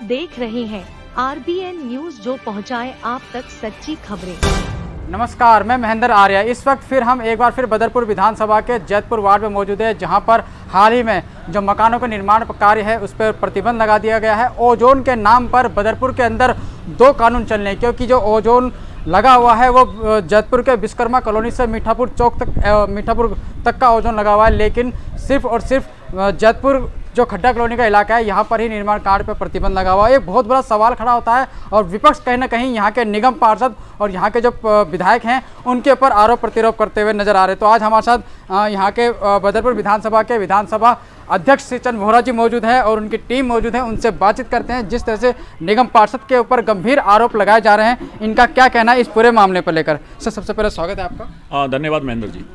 देख रहे हैं RBN न्यूज, जो पहुंचाए आप तक सच्ची खबरें। नमस्कार, मैं महेंद्र आर्य। इस वक्त हम एक बार फिर बदरपुर विधानसभा के जैतपुर वार्ड में मौजूद है, जहां पर हाल ही में जो मकानों का निर्माण कार्य है उस पर प्रतिबंध लगा दिया गया है। ओजोन के नाम पर बदरपुर के अंदर दो कानून चल रहे हैं, क्योंकि जो ओजोन लगा हुआ है वो जैतपुर के विश्वकर्मा कॉलोनी से मीठापुर चौक तक मीठापुर तक का ओजोन लगा हुआ है, लेकिन सिर्फ और सिर्फ जैतपुर जो खड्डा कॉलोनी का इलाका है यहाँ पर ही निर्माण कार्य पर प्रतिबंध लगा हुआ है। एक बहुत बड़ा सवाल खड़ा होता है और विपक्ष कहीं ना कहीं यहाँ के निगम पार्षद और यहाँ के जो विधायक हैं उनके ऊपर आरोप प्रत्यारोप करते हुए नजर आ रहे हैं। तो आज हमारे साथ यहाँ के बदरपुर विधानसभा के विधानसभा अध्यक्ष श्रीचंद वोहरा जी मौजूद हैं और उनकी टीम मौजूद है। उनसे बातचीत करते हैं। जिस तरह से निगम पार्षद के ऊपर गंभीर आरोप लगाए जा रहे हैं, इनका क्या कहना है इस पूरे मामले पर लेकर। सर, सबसे पहले स्वागत है आपका। धन्यवाद महेंद्र जी।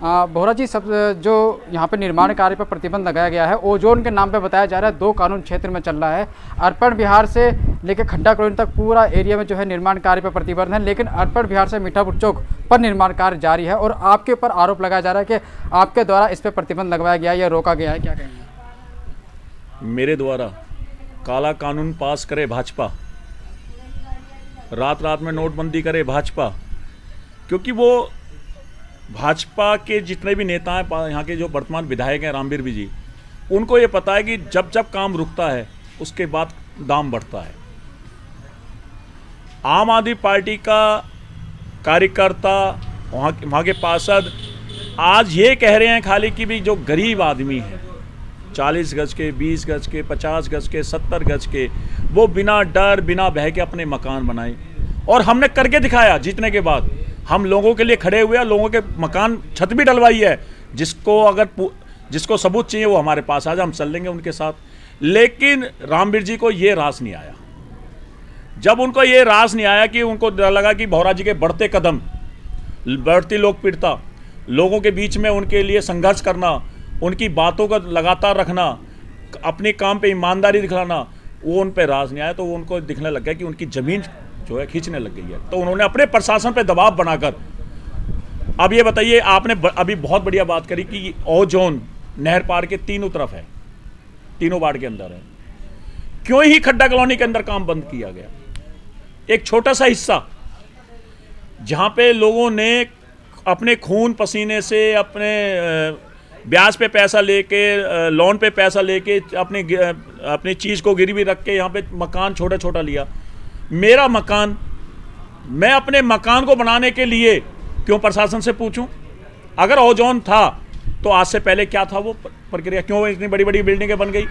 वोहरा जी, सब जो यहाँ पे निर्माण कार्य पर प्रतिबंध लगाया गया है, ओजोन के नाम पे बताया जा रहा है, दो कानून क्षेत्र में चल रहा है। अर्पण विहार से लेकर खड्डा कॉलोनी तक पूरा एरिया में जो है निर्माण कार्य पर प्रतिबंध है, लेकिन अर्पण विहार से मीठापुर चौक पर निर्माण कार्य जारी है और आपके ऊपर आरोप लगाया जा रहा है कि आपके द्वारा इस पर प्रतिबंध लगाया गया है या रोका गया है। क्या कहेंगे? मेरे द्वारा काला कानून पास करे भाजपा, रात रात में नोटबंदी करे भाजपा, क्योंकि वो भाजपा के जितने भी नेता हैं, यहाँ के जो वर्तमान विधायक हैं रामवीर जी, उनको ये पता है कि जब जब काम रुकता है उसके बाद दाम बढ़ता है। आम आदमी पार्टी का कार्यकर्ता, वहाँ के पार्षद आज ये कह रहे हैं खाली कि भी जो गरीब आदमी है 40 गज के, 20 गज के, 50 गज के, 70 गज के, वो बिना डर बिना भय के अपने मकान बनाए। और हमने करके दिखाया। जीतने के बाद हम लोगों के लिए खड़े हुए, लोगों के मकान छत भी डलवाई है। जिसको सबूत चाहिए वो हमारे पास आज हम चल लेंगे उनके साथ। लेकिन रामवीर जी को ये रास नहीं आया। जब उनको ये रास नहीं आया कि उनको लगा कि वोहरा जी के बढ़ते कदम, बढ़ती लोकप्रियता, लोगों के बीच में उनके लिए संघर्ष करना, उनकी बातों को लगातार रखना, अपने काम पे ईमानदारी दिखाना, वो उन पे राज नहीं आया। तो उनको दिखने लग गया कि उनकी ज़मीन जो है खींचने लग गई है। तो उन्होंने अपने प्रशासन पे दबाव बनाकर, अब ये बताइए, आपने अभी बहुत बढ़िया बात करी कि ओजोन नहर पार के तीनों तरफ है, तीनों वार्ड के अंदर है, क्यों ही खड्डा कॉलोनी के अंदर काम बंद किया गया? एक छोटा सा हिस्सा जहां पे लोगों ने अपने खून पसीने से, अपने ब्याज पे पैसा लेके, लोन पे पैसा लेके, अपनी चीज़ को गिरवी रख के यहाँ पे मकान छोटा छोटा लिया। मेरा मकान, मैं अपने मकान को बनाने के लिए क्यों प्रशासन से पूछूं? अगर ओजोन था तो आज से पहले क्या था वो प्रक्रिया, क्यों इतनी बड़ी बड़ी बिल्डिंगें बन गई?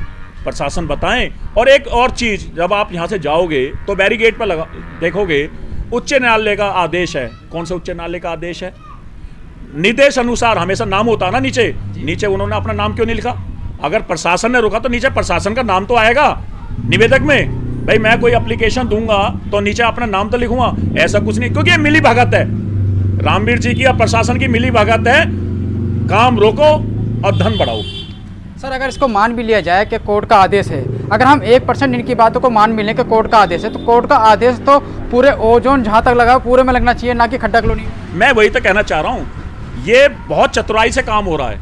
प्रशासन बताएं। और एक और चीज़, जब आप यहाँ से जाओगे तो बैरिकेड पर देखोगे उच्च न्यायालय का आदेश है। कौन से उच्च न्यायालय का आदेश है? निर्देश अनुसार हमेशा नाम होता है ना नीचे उन्होंने अपना नाम क्यों नहीं लिखा? अगर प्रशासन ने रोका तो नीचे प्रशासन का नाम तो आएगा निवेदक में। भाई मैं कोई एप्लीकेशन दूंगा तो नीचे अपना नाम तो लिखूंगा, ऐसा कुछ नहीं, क्योंकि ये मिली भगत है। रामवीर जी की और प्रशासन की मिली भगत है। काम रोको और धन बढ़ाओ। सर, अगर इसको मान भी लिया जाए कि कोर्ट का आदेश है, अगर हम 1% इनकी बातों को मान भी लें कि कोर्ट का आदेश है, तो कोर्ट का आदेश तो पूरे ओजोन जहाँ तक लगा पूरे में लगना चाहिए, ना कि खड्डा कॉलोनी। मैं वही तो कहना चाह रहा हूँ, ये बहुत चतुराई से काम हो रहा है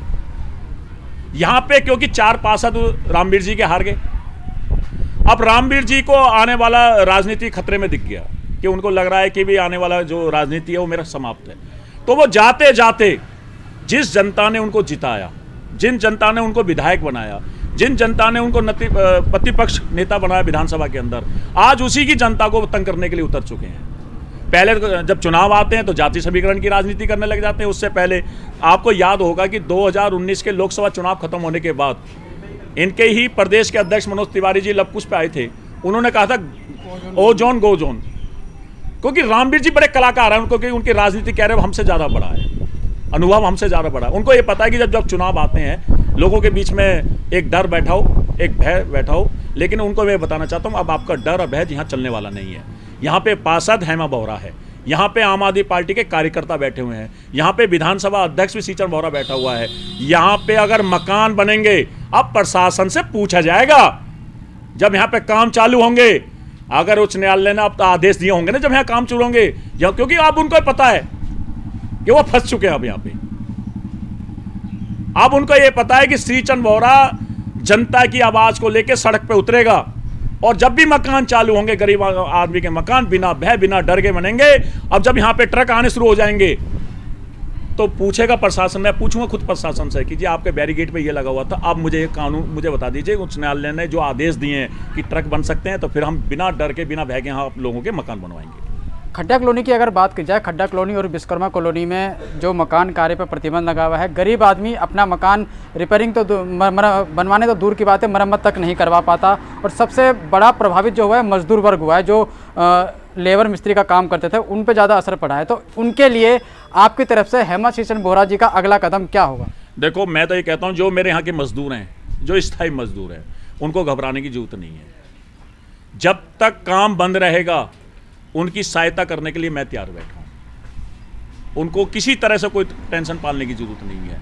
यहाँ पे, क्योंकि 4 पार्षद रामवीर जी के हार गए। अब रामवीर जी को आने वाला राजनीति खतरे में दिख गया कि उनको लग रहा है कि भी आने वाला जो राजनीति है वो मेरा समाप्त है। तो वो जाते जाते जिस जनता ने उनको जिताया, जिन जनता ने उनको विधायक बनाया, जिन जनता ने उनको प्रतिपक्ष नेता बनाया विधानसभा के अंदर, आज उसी की जनता को तंग करने के लिए उतर चुके हैं। पहले जब चुनाव आते हैं तो जाति समीकरण की राजनीति करने लग जाते हैं। उससे पहले आपको याद होगा कि 2019 के लोकसभा चुनाव खत्म होने के बाद इनके ही प्रदेश के अध्यक्ष मनोज तिवारी जी लवकुश पे आए थे। उन्होंने कहा था ओजोन गो जोन, क्योंकि रामवीर जी बड़े कलाकार हैं, क्योंकि उनकी राजनीति कह रहे हो हमसे ज़्यादा बड़ा है, अनुभव हमसे ज़्यादा बड़ा है। उनको ये पता है कि जब चुनाव आते हैं लोगों के बीच में एक डर बैठा हो, एक भय बैठा हो। लेकिन उनको मैं बताना चाहता हूँ, अब आपका डर और भय यहाँ चलने वाला नहीं है। यहाँ पे पार्षद हेमा वोहरा है, यहाँ पे आम आदमी पार्टी के कार्यकर्ता बैठे हुए हैं, यहाँ पे विधानसभा अध्यक्ष भी श्रीचंद वोहरा बैठा हुआ है। यहाँ पे अगर मकान बनेंगे, अब प्रशासन से पूछा जाएगा जब यहाँ पे काम चालू होंगे। अगर उच्च न्यायालय ने अब आदेश दिए होंगे ना जब यहाँ काम शुरू होंगे, क्योंकि अब उनको पता है कि वो फंस चुके हैं। अब यहाँ पे अब उनको ये पता है कि श्रीचंद वोहरा जनता की आवाज को लेकर सड़क पे उतरेगा और जब भी मकान चालू होंगे गरीब आदमी के मकान बिना भय बिना डर के बनेंगे। अब जब यहाँ पे ट्रक आने शुरू हो जाएंगे तो पूछेगा प्रशासन, मैं पूछूंगा खुद प्रशासन से कि जी आपके बैरिकेड पे ये लगा हुआ था, अब मुझे ये कानून मुझे बता दीजिए, उच्च न्यायालय ने जो आदेश दिए हैं कि ट्रक बन सकते हैं, तो फिर हम बिना डर के बिना भय के यहाँ आप लोगों के मकान बनवाएंगे। खड्डा कॉलोनी की अगर बात की जाए, खड्डा कॉलोनी और विश्वकर्मा कॉलोनी में जो मकान कार्य पर प्रतिबंध लगा हुआ है, गरीब आदमी अपना मकान रिपेयरिंग तो बनवाने तो दूर की बात है, मरम्मत तक नहीं करवा पाता। और सबसे बड़ा प्रभावित जो हुआ है मजदूर वर्ग हुआ है, जो लेबर मिस्त्री का काम करते थे, उन पे ज़्यादा असर पड़ा है। तो उनके लिए आपकी तरफ से हेमंत सिंह बोहरा जी का अगला कदम क्या होगा? देखो, मैं तो ये कहता हूँ जो मेरे यहाँ के मजदूर हैं, जो स्थायी मजदूर हैं, उनको घबराने की जरूरत नहीं है। जब तक काम बंद रहेगा उनकी सहायता करने के लिए मैं तैयार बैठा हूँ। उनको किसी तरह से कोई टेंशन पालने की जरूरत नहीं है,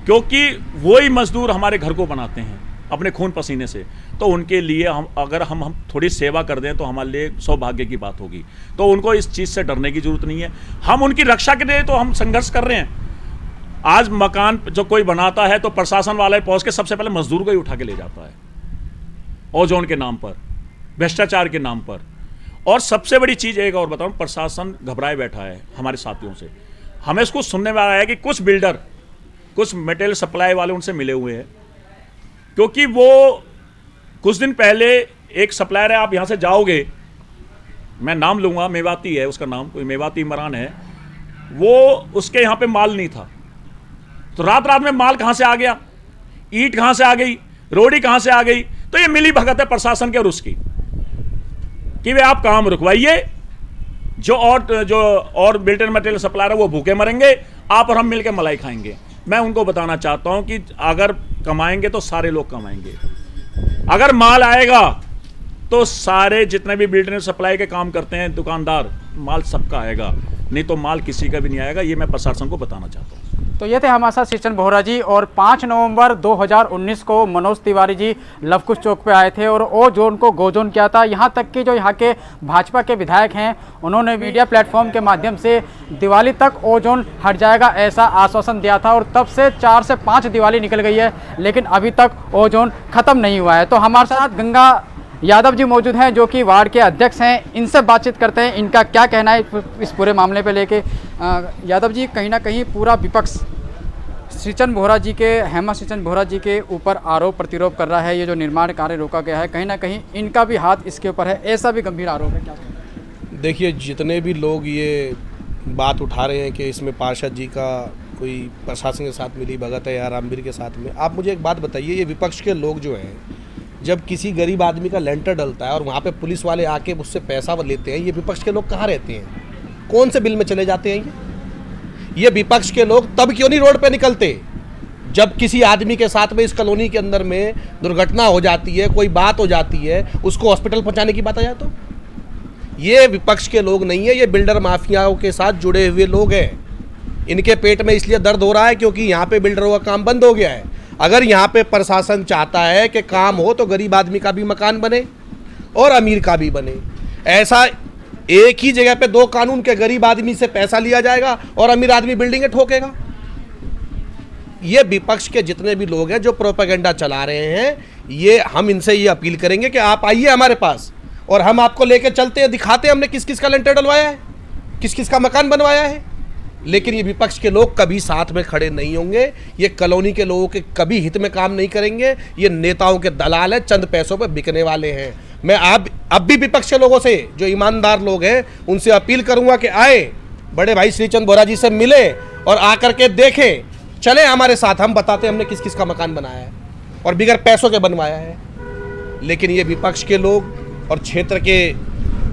क्योंकि वही मजदूर हमारे घर को बनाते हैं अपने खून पसीने से। तो उनके लिए हम थोड़ी सेवा कर दें तो हमारे लिए सौभाग्य की बात होगी। तो उनको इस चीज़ से डरने की जरूरत नहीं है। हम उनकी रक्षा के लिए तो हम संघर्ष कर रहे हैं। आज मकान जो कोई बनाता है तो प्रशासन वाले पहुंच के सबसे पहले मजदूर को ही उठा के ले जाता है, ओजोन के नाम पर, भ्रष्टाचार के नाम पर। और सबसे बड़ी चीज़ एक और बताऊं, प्रशासन घबराए बैठा है हमारे साथियों से। हमें इसको सुनने में आया है कि कुछ बिल्डर, कुछ मटेरियल सप्लाई वाले उनसे मिले हुए हैं, क्योंकि वो कुछ दिन पहले एक सप्लायर है, आप यहाँ से जाओगे, मैं नाम लूँगा, मेवाती है उसका नाम, कोई मेवाती इमरान है, वो उसके यहाँ पे माल नहीं था। तो रात रात में माल कहाँ से आ गया, ईंट कहाँ से आ गई, रोड़ी कहाँ से आ गई? तो ये मिली भगत है प्रशासन के और उसकी कि वे आप काम रुकवाइए, जो और बिल्डर मटेरियल सप्लायर है वो भूखे मरेंगे, आप और हम मिलकर मलाई खाएंगे। मैं उनको बताना चाहता हूं कि अगर कमाएंगे तो सारे लोग कमाएंगे। अगर माल आएगा तो सारे जितने भी बिल्डर सप्लाई के काम करते हैं दुकानदार, माल सबका आएगा, नहीं तो माल किसी का भी नहीं आएगा। ये मैं प्रशासन को बताना चाहता हूँ। तो ये थे हमारे साथ सिंह बोहरा जी। और 5 नवंबर 2019 को मनोज तिवारी जी लवकुश चौक पे आए थे और ओ जोन को गो जोन किया था। यहाँ तक कि जो यहाँ के भाजपा के विधायक हैं, उन्होंने मीडिया प्लेटफॉर्म के माध्यम से दिवाली तक ओ जोन हट जाएगा ऐसा आश्वासन दिया था। और तब से 4 से 5 दिवाली निकल गई है, लेकिन अभी तक ओ जोन खत्म नहीं हुआ है। तो हमारे साथ गंगा यादव जी मौजूद हैं, जो कि वार्ड के अध्यक्ष हैं। इनसे बातचीत करते हैं, इनका क्या कहना है इस पूरे मामले पे लेके। यादव जी, कहीं ना कहीं पूरा विपक्ष सिंह बोहरा जी के, हेमंत सिंह बोहरा जी के ऊपर आरोप प्रतिरोप कर रहा है। ये जो निर्माण कार्य रोका गया है, कहीं ना कहीं इनका भी हाथ इसके ऊपर है, ऐसा भी गंभीर आरोप है। क्या देखिए, जितने भी लोग ये बात उठा रहे हैं कि इसमें पार्षद जी का कोई प्रशासन के साथ मिली भगत है या रामवीर के साथ में, आप मुझे एक बात बताइए, ये विपक्ष के लोग जो हैं, जब किसी गरीब आदमी का लेंटर डलता है और वहाँ पे पुलिस वाले आके उससे पैसा लेते हैं, ये विपक्ष के लोग कहाँ रहते हैं? कौन से बिल में चले जाते हैं? ये विपक्ष के लोग तब क्यों नहीं रोड पे निकलते जब किसी आदमी के साथ में इस कॉलोनी के अंदर में दुर्घटना हो जाती है, कोई बात हो जाती है, उसको हॉस्पिटल पहुंचाने की बात आ जाए? तो ये विपक्ष के लोग नहीं है, ये बिल्डर माफियाओं के साथ जुड़े हुए लोग हैं। इनके पेट में इसलिए दर्द हो रहा है क्योंकि यहाँ पे बिल्डरों का काम बंद हो गया है। अगर यहाँ पे प्रशासन चाहता है कि काम हो तो गरीब आदमी का भी मकान बने और अमीर का भी बने। ऐसा एक ही जगह पे 2 कानून के, गरीब आदमी से पैसा लिया जाएगा और अमीर आदमी बिल्डिंगें ठोकेगा। ये विपक्ष के जितने भी लोग हैं जो प्रोपेगेंडा चला रहे हैं, ये हम इनसे ये अपील करेंगे कि आप आइए हमारे पास और हम आपको लेकर चलते हैं, दिखाते हैं हमने किस किस का लेंटर डलवाया है, किस किस का मकान बनवाया है। लेकिन ये विपक्ष के लोग कभी साथ में खड़े नहीं होंगे, ये कॉलोनी के लोगों के कभी हित में काम नहीं करेंगे। ये नेताओं के दलाल हैं, चंद पैसों पे बिकने वाले हैं। मैं अब भी विपक्ष के लोगों से, जो ईमानदार लोग हैं, उनसे अपील करूंगा कि आए, बड़े भाई सिंह बोहरा जी से मिले और आकर के देखें, चले हमारे साथ, हम बताते हैं हमने किस किस का मकान बनाया है और बिगैर पैसों के बनवाया है। लेकिन ये विपक्ष के लोग और क्षेत्र के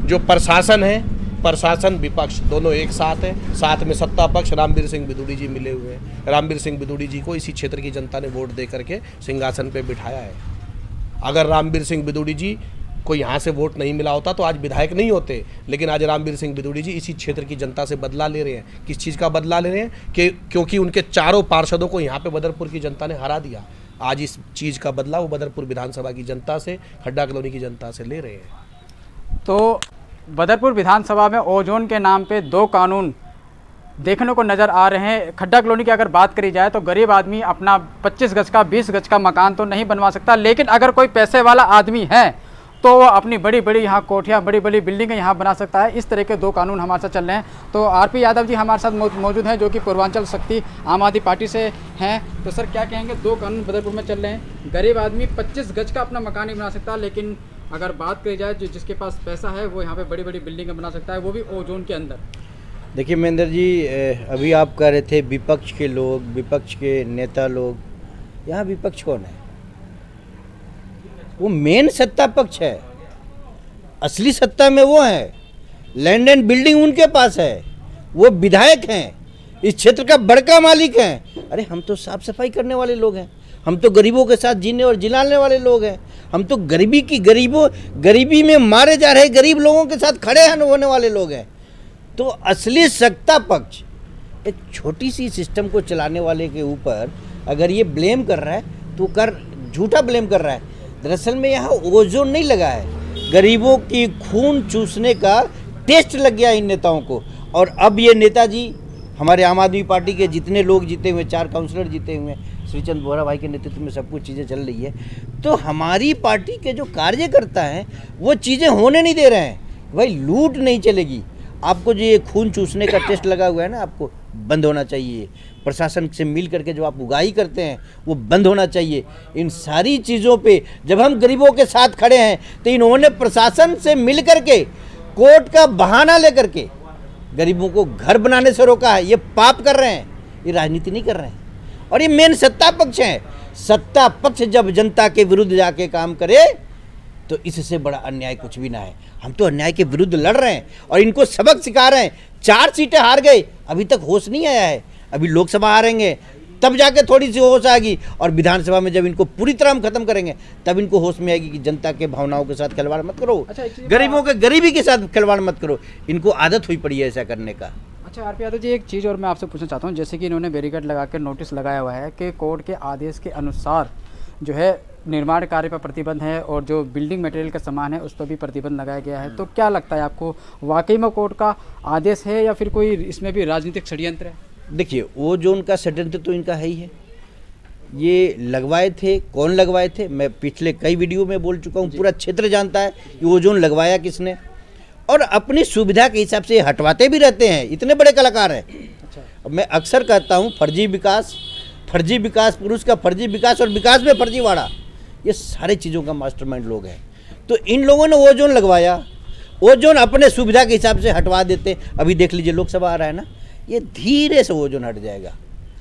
जो प्रशासन है, प्रशासन विपक्ष दोनों एक साथ है। साथ में सत्ता पक्ष रामवीर सिंह बिदुड़ी जी मिले हुए हैं। रामवीर सिंह बिदुड़ी जी को इसी क्षेत्र की जनता ने वोट दे करके सिंहासन पे बिठाया है। अगर रामवीर सिंह बिदुड़ी जी को यहाँ से वोट नहीं मिला होता तो आज विधायक नहीं होते। लेकिन आज रामवीर सिंह बिदुड़ी जी इसी क्षेत्र की जनता से बदला ले रहे हैं। किस चीज़ का बदला ले रहे हैं? कि क्योंकि उनके चारों पार्षदों को यहाँ पे बदरपुर की जनता ने हरा दिया। आज इस चीज़ का बदला वो बदरपुर विधानसभा की जनता से, खड्डा कॉलोनी की जनता से ले रहे हैं। तो बदरपुर विधानसभा में ओजोन के नाम पे 2 कानून देखने को नज़र आ रहे हैं। खड्डा कॉलोनी की अगर बात करी जाए तो गरीब आदमी अपना 25 गज का 20 गज का मकान तो नहीं बनवा सकता, लेकिन अगर कोई पैसे वाला आदमी है तो वो अपनी बड़ी बड़ी यहाँ कोठियाँ, बड़ी बड़ी बिल्डिंगें यहाँ बना सकता है। इस तरह के 2 कानून हमारे साथ चल रहे हैं। तो आरपी यादव जी हमारे साथ मौजूद हैं, जो कि पूर्वांचल शक्ति आम आदमी पार्टी से हैं। तो सर क्या कहेंगे, 2 कानून बदरपुर में चल रहे हैं। गरीब आदमी 25 गज का अपना मकान नहीं बना सकता, लेकिन अगर बात करी जाए जिसके पास पैसा है वो यहाँ पे बड़ी बड़ी बिल्डिंगें बना सकता है, वो भी ओजोन के अंदर। देखिए महेंद्र जी, अभी आप कह रहे थे विपक्ष के लोग, विपक्ष के नेता लोग, यहाँ विपक्ष कौन है? वो मेन सत्ता पक्ष है, असली सत्ता में वो है। लैंड एंड बिल्डिंग उनके पास है, वो विधायक हैं, इस क्षेत्र का बड़का मालिक हैं। अरे हम तो साफ सफाई करने वाले लोग हैं, हम तो गरीबों के साथ जीने और जिलाने वाले लोग हैं। हम तो गरीबी में मारे जा रहे गरीब लोगों के साथ खड़े होने वाले लोग हैं। तो असली सत्ता पक्ष एक छोटी सी सिस्टम को चलाने वाले के ऊपर अगर ये ब्लेम कर रहा है तो झूठा ब्लेम कर रहा है। दरअसल में यहाँ ओजोन नहीं लगा है, गरीबों की खून चूसने का टेस्ट लग गया इन नेताओं को। और अब ये नेताजी, हमारे आम आदमी पार्टी के जितने लोग जीते हुए, 4 काउंसलर जीते हुए, श्रीचंद बोहरा भाई के नेतृत्व में सब कुछ चीज़ें चल रही है। तो हमारी पार्टी के जो कार्यकर्ता हैं वो चीज़ें होने नहीं दे रहे हैं। भाई लूट नहीं चलेगी। आपको जो ये खून चूसने का टेस्ट लगा हुआ है ना, आपको बंद होना चाहिए। प्रशासन से मिल करके जो आप उगाही करते हैं वो बंद होना चाहिए। इन सारी चीज़ों पे जब हम गरीबों के साथ खड़े हैं तो इन्होंने प्रशासन से मिल करके कोर्ट का बहाना लेकर के गरीबों को घर बनाने से रोका है। ये पाप कर रहे हैं, ये राजनीति नहीं कर रहे हैं। और ये मेन सत्ता पक्ष है। सत्ता पक्ष जब जनता के विरुद्ध जाके काम करे तो इससे बड़ा अन्याय कुछ भी ना है। हम तो अन्याय के विरुद्ध लड़ रहे हैं और इनको सबक सिखा रहे हैं। 4 सीटें हार गए, अभी तक होश नहीं आया है। अभी लोकसभा हारेंगे तब जाके थोड़ी सी होश आएगी, और विधानसभा में जब इनको पूरी तरह हम खत्म करेंगे तब इनको होश में आएगी कि जनता के भावनाओं के साथ खिलवाड़ मत करो। गरीबों के गरीबी के साथ खिलवाड़ मत करो। इनको आदत हुई पड़ी है ऐसा करने का। अच्छा आरपी यादव जी, एक चीज़ और मैं आपसे पूछना चाहता हूँ। जैसे कि इन्होंने बैरिकेड लगा कर नोटिस लगाया हुआ है कि कोर्ट के आदेश के अनुसार जो है निर्माण कार्य पर प्रतिबंध है और जो बिल्डिंग मटेरियल का सामान है उस पर भी प्रतिबंध लगाया गया है। तो क्या लगता है आपको, वाकई में कोर्ट का आदेश है या फिर कोई इसमें भी राजनीतिक षड्यंत्र है? देखिए, ओजोन का षड्यंत्र तो इनका है ही है। ये लगवाए थे, कौन लगवाए थे, मैं पिछले कई वीडियो में बोल चुका हूँ। पूरा क्षेत्र जानता है कि ओजोन लगवाया किसने, और अपनी सुविधा के हिसाब से हटवाते भी रहते हैं। इतने बड़े कलाकार हैं। अच्छा। मैं अक्सर कहता हूँ फर्जी विकास, पुरुष का फर्जी विकास और विकास में फर्जीवाड़ा, ये सारे चीज़ों का मास्टरमाइंड लोग हैं। तो इन लोगों ने ओजोन लगवाया, ओजोन अपने सुविधा के हिसाब से हटवा देते। अभी देख लीजिए लोकसभा आ रहा है ना, ये धीरे से ओजोन हट जाएगा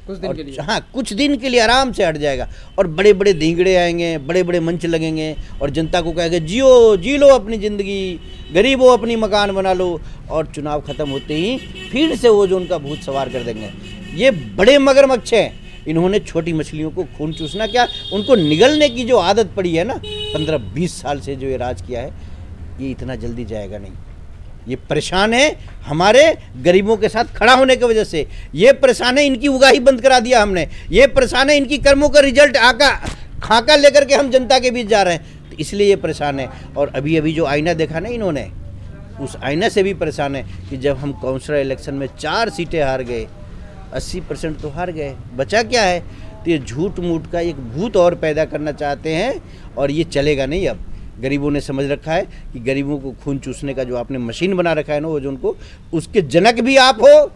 कुछ दिन के लिए। हाँ, कुछ दिन के लिए आराम से हट जाएगा। और बड़े बड़े धींगड़े आएंगे, बड़े बड़े मंच लगेंगे और जनता को कहेंगे जियो, जी लो अपनी ज़िंदगी, गरीबों अपनी मकान बना लो। और चुनाव खत्म होते ही फिर से ओजोन का भूत सवार कर देंगे। ये बड़े मगरमच्छ हैं। इन्होंने छोटी मछलियों को खून चूसना, क्या उनको निगलने की जो आदत पड़ी है ना, 15-20 साल से जो ये राज किया है, ये इतना जल्दी जाएगा नहीं। ये परेशान है हमारे गरीबों के साथ खड़ा होने की वजह से। ये परेशान है, इनकी उगाही बंद करा दिया हमने। ये परेशान है, इनकी कर्मों का रिजल्ट खाका लेकर के हम जनता के बीच जा रहे हैं, तो इसलिए ये परेशान है। और अभी अभी जो आईना देखा ना इन्होंने, उस आईना से भी परेशान है कि जब हम काउंसिलर इलेक्शन में 4 सीटें हार गए, 80% तो हार गए, बचा क्या है? तो ये झूठ मूठ का एक भूत और पैदा करना चाहते हैं और ये चलेगा नहीं। अब गरीबों ने समझ रखा है कि गरीबों को खून चूसने का जो आपने मशीन बना रखा है ना ओजोन को, उसके जनक भी आप हो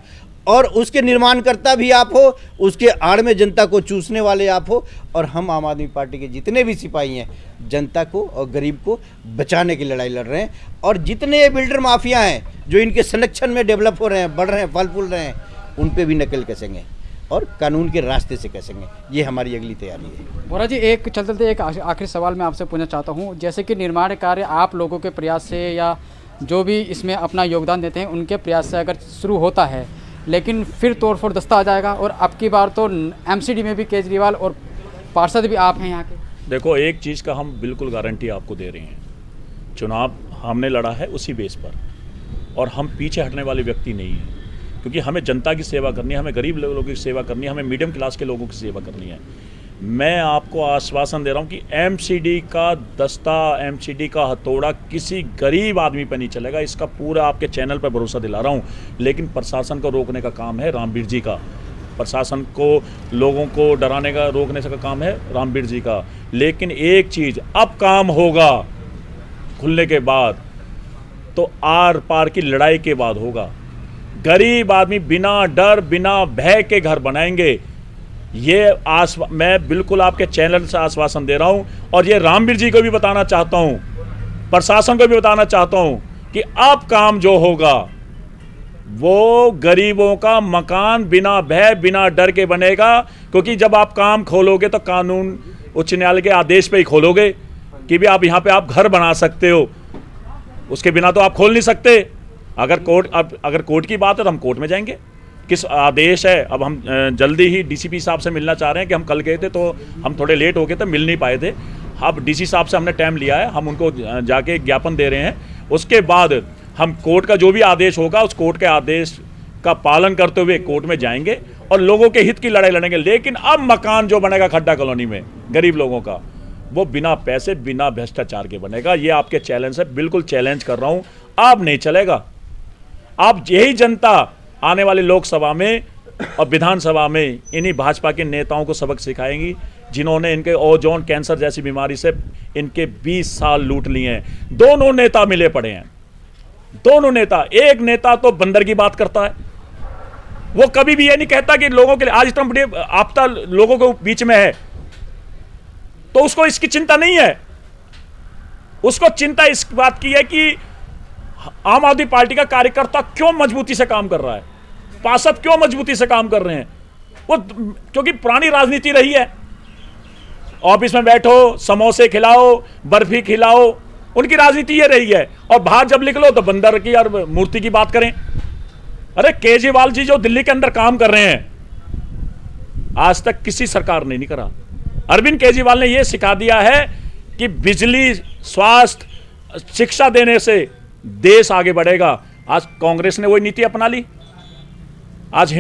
और उसके निर्माणकर्ता भी आप हो, उसके आड़ में जनता को चूसने वाले आप हो। और हम आम आदमी पार्टी के जितने भी सिपाही हैं, जनता को और गरीब को बचाने की लड़ाई लड़ रहे हैं। और जितने बिल्डर माफिया हैं जो इनके संरक्षण में डेवलप हो रहे हैं, बढ़ रहे हैं, फल फूल रहे हैं, उन पे भी नकल कसेंगे और कानून के रास्ते से कसेंगे। ये हमारी अगली तैयारी है। बोरा जी, एक चलते एक आखिरी सवाल मैं आपसे पूछना चाहता हूँ। जैसे कि निर्माण कार्य आप लोगों के प्रयास से या जो भी इसमें अपना योगदान देते हैं उनके प्रयास से अगर शुरू होता है, लेकिन फिर तोड़फोड़ दस्ता आ जाएगा और अब की बार तो एमसीडी में भी केजरीवाल और पार्षद भी आप हैं यहाँ के। देखो, एक चीज़ का हम बिल्कुल गारंटी आपको दे रहे हैं, चुनाव हमने लड़ा है उसी बेस पर, और हम पीछे हटने वाले व्यक्ति नहीं हैं। क्योंकि हमें जनता की सेवा करनी है, हमें गरीब लोगों की सेवा करनी है, हमें मीडियम क्लास के लोगों की सेवा करनी है। मैं आपको आश्वासन दे रहा हूं कि एमसीडी का दस्ता, एमसीडी का हथौड़ा किसी गरीब आदमी पर नहीं चलेगा। इसका पूरा आपके चैनल पर भरोसा दिला रहा हूं। लेकिन प्रशासन को रोकने का काम है रामवीर जी का। प्रशासन को, लोगों को डराने का, रोकने का काम है रामवीर जी का। लेकिन एक चीज़, अब काम होगा। खुलने के बाद तो आर पार की लड़ाई के बाद होगा। गरीब आदमी बिना डर बिना भय के घर बनाएंगे। ये मैं बिल्कुल आपके चैनल से आश्वासन दे रहा हूं, और ये रामवीर जी को भी बताना चाहता हूं, प्रशासन को भी बताना चाहता हूं कि अब काम जो होगा वो गरीबों का मकान बिना भय बिना डर के बनेगा। क्योंकि जब आप काम खोलोगे तो कानून उच्च न्यायालय के आदेश पे ही खोलोगे कि भी आप यहाँ पे आप घर बना सकते हो, उसके बिना तो आप खोल नहीं सकते। अगर कोर्ट की बात है तो हम कोर्ट में जाएंगे, किस आदेश है। अब हम जल्दी ही डीसीपी साहब से मिलना चाह रहे हैं कि हम कल गए थे तो हम थोड़े लेट हो गए थे, मिल नहीं पाए थे। अब डीसी साहब से हमने टाइम लिया है, हम उनको जाके ज्ञापन दे रहे हैं। उसके बाद हम कोर्ट का जो भी आदेश होगा उस कोर्ट के आदेश का पालन करते हुए कोर्ट में जाएंगे और लोगों के हित की लड़ाई लड़ेंगे। लेकिन अब मकान जो बनेगा खड्डा कॉलोनी में गरीब लोगों का, वो बिना पैसे बिना भ्रष्टाचार के बनेगा। ये आपके चैलेंज है, बिल्कुल चैलेंज कर रहा हूं। अब नहीं चलेगा। अब यही जनता आने वाली लोकसभा में और विधानसभा में इन्हीं भाजपा के नेताओं को सबक सिखाएंगी, जिन्होंने इनके ओजोन कैंसर जैसी बीमारी से इनके 20 साल लूट लिए हैं। दोनों नेता मिले पड़े हैं, दोनों नेता। एक नेता तो बंदर की बात करता है, वो कभी भी ये नहीं कहता कि लोगों के लिए आज इतना बड़ी आपदा लोगों के बीच में है तो उसको इसकी चिंता नहीं है। उसको चिंता इस बात की है कि आम आदमी पार्टी का कार्यकर्ता क्यों मजबूती से काम कर रहा है, पार्षद क्यों मजबूती से काम कर रहे हैं। वो क्योंकि पुरानी राजनीति रही है, ऑफिस में बैठो, समोसे खिलाओ, बर्फी खिलाओ, उनकी राजनीति ये रही है। और बाहर जब निकलो तो बंदर की और मूर्ति की बात करें। अरे केजरीवाल जी जो दिल्ली के अंदर काम कर रहे हैं, आज तक किसी सरकार ने नहीं करा। अरविंद केजरीवाल ने यह सिखा दिया है कि बिजली, स्वास्थ्य, शिक्षा देने से देश आगे बढ़ेगा। आज कांग्रेस ने वही नीति अपना ली। आज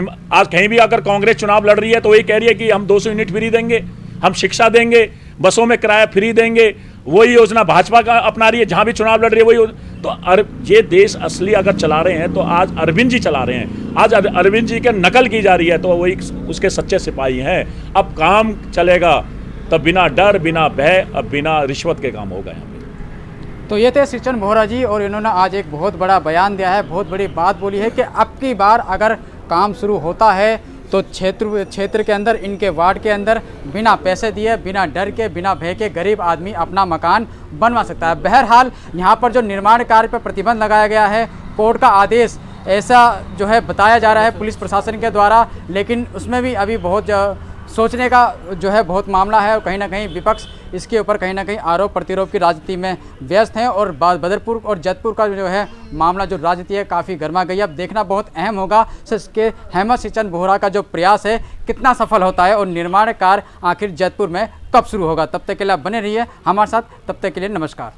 कहीं भी अगर कांग्रेस चुनाव लड़ रही है तो वही कह रही है कि हम 200 यूनिट फ्री देंगे, हम शिक्षा देंगे, बसों में किराया फ्री देंगे। वही योजना भाजपा का अपना रही है, जहां भी चुनाव लड़ रही है वही। तो ये देश असली अगर चला रहे हैं तो आज अरविंद जी चला रहे हैं। आज अरविंद जी के नकल की जा रही है तो वही उसके सच्चे सिपाही हैं। अब काम चलेगा तब बिना डर बिना भय, अब बिना रिश्वत के काम होगा यहाँ पे। तो ये थे सृजन बोहरा जी, और इन्होंने आज एक बहुत बड़ा बयान दिया है, बहुत बड़ी बात बोली है कि अब की बार अगर काम शुरू होता है तो क्षेत्र के अंदर, इनके वार्ड के अंदर बिना पैसे दिए, बिना डर के, बिना भय के गरीब आदमी अपना मकान बनवा सकता है। बहरहाल यहाँ पर जो निर्माण कार्य पर प्रतिबंध लगाया गया है, कोर्ट का आदेश ऐसा जो है बताया जा रहा है पुलिस प्रशासन के द्वारा, लेकिन उसमें भी अभी बहुत सोचने का जो है बहुत मामला है। और कहीं ना कहीं विपक्ष इसके ऊपर कहीं ना कहीं आरोप प्रत्यारोप की राजनीति में व्यस्त हैं, और बदरपुर और जैतपुर का जो है मामला, जो राजनीति है, काफ़ी गर्मा गई। अब देखना बहुत अहम होगा कि हेमंत सृजन बोहरा का जो प्रयास है कितना सफल होता है, और निर्माण कार्य आखिर जैतपुर में कब शुरू होगा। तब तक के लिए आप बने रहिए हमारे साथ, तब तक के लिए नमस्कार।